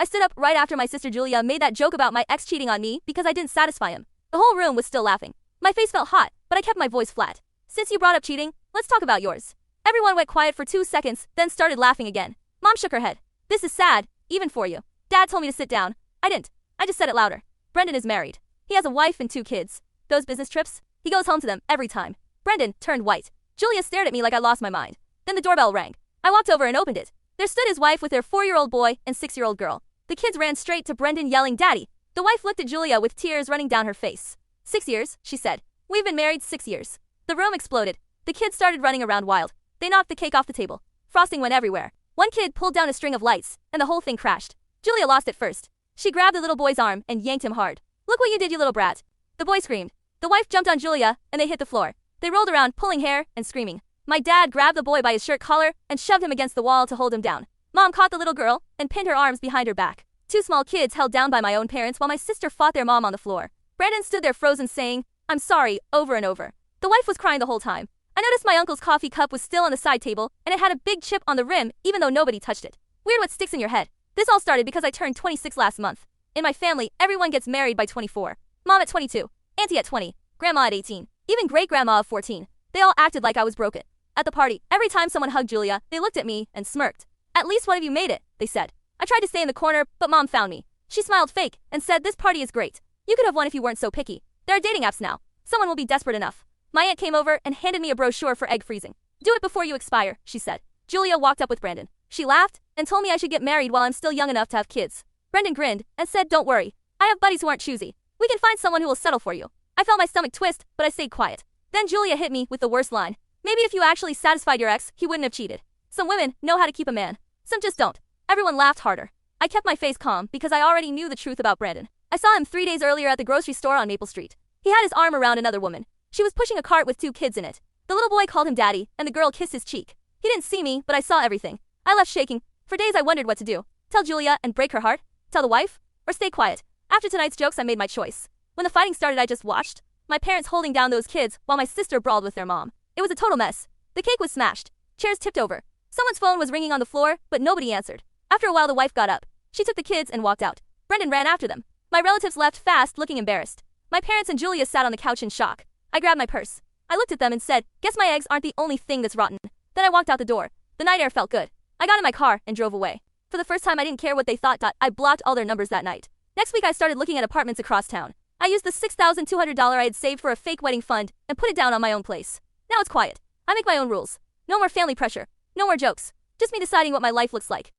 I stood up right after my sister Julia made that joke about my ex cheating on me because I didn't satisfy him. The whole room was still laughing. My face felt hot, but I kept my voice flat. Since you brought up cheating, let's talk about yours. Everyone went quiet for 2 seconds, then started laughing again. Mom shook her head. This is sad, even for you. Dad told me to sit down. I didn't. I just said it louder. Brendan is married. He has a wife and 2 kids. Those business trips? He goes home to them every time. Brendan turned white. Julia stared at me like I lost my mind. Then the doorbell rang. I walked over and opened it. There stood his wife with their 4-year-old boy and 6-year-old girl. The kids ran straight to Brendan yelling, "Daddy!" The wife looked at Julia with tears running down her face. 6 years, she said. We've been married 6 years. The room exploded. The kids started running around wild. They knocked the cake off the table. Frosting went everywhere. One kid pulled down a string of lights, and the whole thing crashed. Julia lost it first. She grabbed the little boy's arm and yanked him hard. "Look what you did, you little brat." The boy screamed. The wife jumped on Julia, and they hit the floor. They rolled around, pulling hair and screaming. My dad grabbed the boy by his shirt collar and shoved him against the wall to hold him down. Mom caught the little girl and pinned her arms behind her back. 2 small kids held down by my own parents while my sister fought their mom on the floor. Brandon stood there frozen saying, "I'm sorry," over and over. The wife was crying the whole time. I noticed my uncle's coffee cup was still on the side table, and it had a big chip on the rim even though nobody touched it. Weird what sticks in your head. This all started because I turned 26 last month. In my family, everyone gets married by 24. Mom at 22, auntie at 20, grandma at 18, even great-grandma of 14. They all acted like I was broken. At the party, every time someone hugged Julia, they looked at me and smirked. "At least one of you made it," they said. I tried to stay in the corner, but Mom found me. She smiled fake and said, "This party is great. You could have won if you weren't so picky. There are dating apps now. Someone will be desperate enough." My aunt came over and handed me a brochure for egg freezing. "Do it before you expire," she said. Julia walked up with Brandon. She laughed and told me I should get married while I'm still young enough to have kids. Brendan grinned and said, "Don't worry. I have buddies who aren't choosy. We can find someone who will settle for you." I felt my stomach twist, but I stayed quiet. Then Julia hit me with the worst line. "Maybe if you actually satisfied your ex, he wouldn't have cheated. Some women know how to keep a man. Some just don't." Everyone laughed harder. I kept my face calm because I already knew the truth about Brandon. I saw him 3 days earlier at the grocery store on Maple Street. He had his arm around another woman. She was pushing a cart with 2 kids in it. The little boy called him daddy, and the girl kissed his cheek. He didn't see me, but I saw everything. I left shaking. For days I wondered what to do. Tell Julia and break her heart? Tell the wife? Or stay quiet? After tonight's jokes, I made my choice. When the fighting started, I just watched. My parents holding down those kids while my sister brawled with their mom. It was a total mess. The cake was smashed. Chairs tipped over. Someone's phone was ringing on the floor, but nobody answered. After a while, the wife got up. She took the kids and walked out. Brendan ran after them. My relatives left fast, looking embarrassed. My parents and Julia sat on the couch in shock. I grabbed my purse. I looked at them and said, "Guess my eggs aren't the only thing that's rotten." Then I walked out the door. The night air felt good. I got in my car and drove away. For the first time, I didn't care what they thought. I blocked all their numbers that night. Next week, I started looking at apartments across town. I used the $6,200 I had saved for a fake wedding fund and put it down on my own place. Now it's quiet. I make my own rules. No more family pressure. No more jokes. Just me deciding what my life looks like.